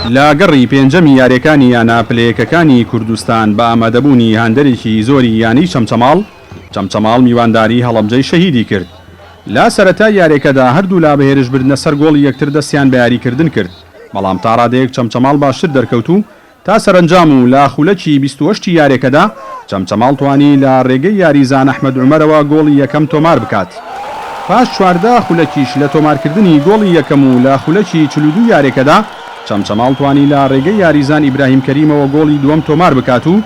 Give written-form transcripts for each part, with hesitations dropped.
لا گەڕی پێنجەمی یاریەکانی یانە پلەیەکەکانی کوردستان بە ئامادەبوونی هەندێکی زۆری یانی چەمچەماڵ میوانداری هەڵەبجەی شەهیدی کرد. لا سەرەتا یاریەکەدا هەردوو لا بەهێرش بردنە سەر گۆڵی یەکتر دەستیان بە یاریکردن کرد، بەڵام تا ڕادەیەک چەمچەماڵ باشتر دەرکەوت و تا سەرنجام و لا خولەکی 28 یاریەکەدا چەمچەماڵ توانی لە ڕێگەی یاریزان ئەحمەد عومەرەوە گۆڵی یەکەم تۆمار بکات. پاش 14 خولەکیش لە تۆمارکردنی گۆڵی یەکەم و لە خولەکی 42 یاریەکەدا چەمچەماڵ توانی لە ڕێگەی یاریزان ئیبراهیم کەریمەوە گۆڵی دووەم تۆمار بکات و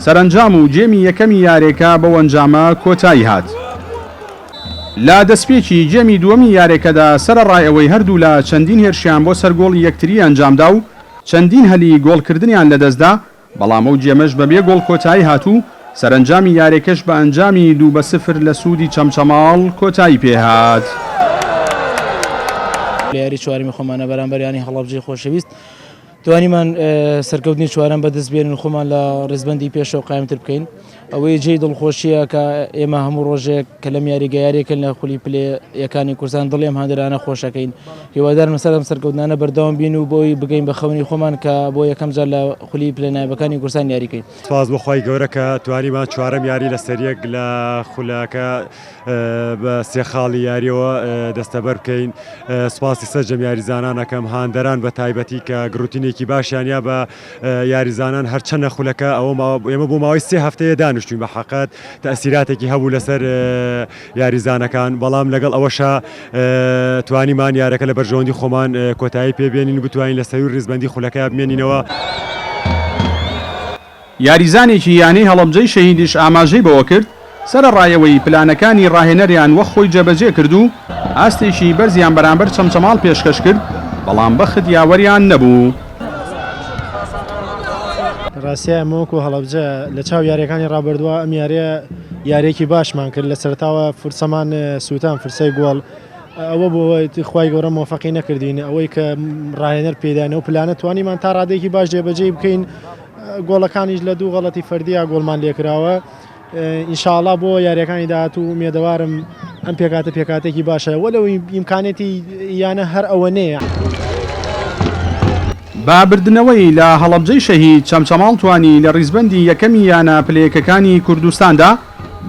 سەرنجام و جێمی یەکەمی یاریەکە بە وەنجامە کۆتایی هات. لا دەستپێکی جێمی دووەمی یاریەکەدا سەرەڕای ئەوەی هەردوو لە چەندین هێرشیان بۆ سەر گۆڵی یەکتری ئەنجامدا و چەندین هەلی گۆڵکردنیان لەدەستدا، بەڵام ئەو جێمەش بەبێ گۆڵ کۆتایی هات و سەرنجامی یاریەکەش بە ئەنجامی 2-0 لە سوودی چەمچەماڵ کۆتایی پێهات. یاری چوارمی خۆمانە بەرامبەر هەڵەبجەی خۆشەویست توانیمان سەرکەوتنی چوارەم بەدەست بێنن خۆمان لە ڕێزبەندی پێشەوە قایمتر بکەین. ئەوەی جێی دڵخۆشیە کە ئێمە هەموو ڕۆژێک کە لەم یاریگەیاریەکەن لە خولی پلەیەکانی کوردستان دڵێم هەندرانە خۆشەکەین. هیوادارم سەرم سەرکەوتنانە بەردەوام بین و بۆی بگەین بە خەونی خۆمان کە بۆ یەکەم جار لە خولی پلە نایبەکانی کوردستان یاریکەین. سپاس بۆخوای گەورە کە توانیمان چوارەم یاری لە سەریەک لە خولەکە بە سێ خاڵی یاریەوە دەستەبەر بکەین. سپاسی سەرجەم یاریزانانەکەم هاندەران بە تایبەتی کە گروتینێکی باشیانیا بە یاریزانان هەرچەندە خولەکە ئێمە بۆ ماوەی 3 هەفتەیە دانیشتوین بە حەقەت تەئسیراتێکی هەبوو لەسەر یاریزانەکان، بەڵام لەگەڵ ئەوەشە توانیمان یارەکە لە بەرژەوەندی خۆمان کۆتایی پێبێنین و بتوانین لە سەوی ڕێزبەندی خولەکە بمێنینەوە. یاریزانێکی یانەی هەڵەبجەی شەهیدیش ئاماژەی بەوە کرد سەرەڕایەوەی پلانەکانی ڕاهێنەریان وەک خۆی جێبەجێ کرد و ئاستێکی بەرزیان بەرامبەر چەمچەماڵ پێشکەش کرد، بەڵام بەخت یاوەریان نەبوو. ڕاستیە ئەمەوەکو هەڵەبجە لە چاو یاریەکانی ڕابردووە ئەم یاریەکی باشمان کرد، لە سەرتاوە فرسەمان سووتان فرسەی گۆڵ ئەوە بۆ خوای گەورە مۆفەقی نەکردین، ئەوەی کە ڕاهێنەر پێدانەوە پلانە توانیمان تا ڕادێکی باش جێبەجێ بکەین. گۆڵەکانیش لە دوو غەڵەتی فەردیە گۆڵمان لێکراوە. ئینشاءڵڵا بۆ یاریەکانی داهاتوو مێدەوارم ئەم پێکاتێکی باشە وەلەوەی ئیمکانێتی یانە هەر ئەوە نەیە. بابردنەوەی لە هەڵەبجەی شەهید چەمچەماڵ توانی لە ڕیزبەندی یەکەمی یانە پلەیەکەکانی کوردستاندا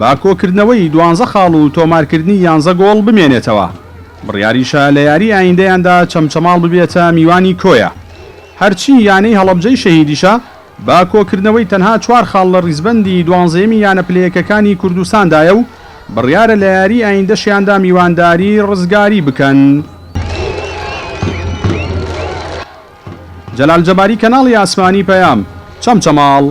با کۆکردنەوەی 12 خاڵ و تۆمارکردنی 11 گۆڵ بمێنێتەوە. بڕیاریشە لە یاری ئایندەیاندا چەمچەماڵ ببێتە میوانی کۆیە. هەرچی یانەی هەڵەبجەی شەهیدیشە با کۆکردنەوەی تەنها 4 خاڵ لە ڕیزبەندی 12می یانە پلەیەکەکانی کوردستاندایە و بڕیارە لە یاری ئایندەشیاندا میوانداری ڕزگاری بکەن. جەلال جەباری کەناڵی ئاسمانی پەیام چەمچەماڵ.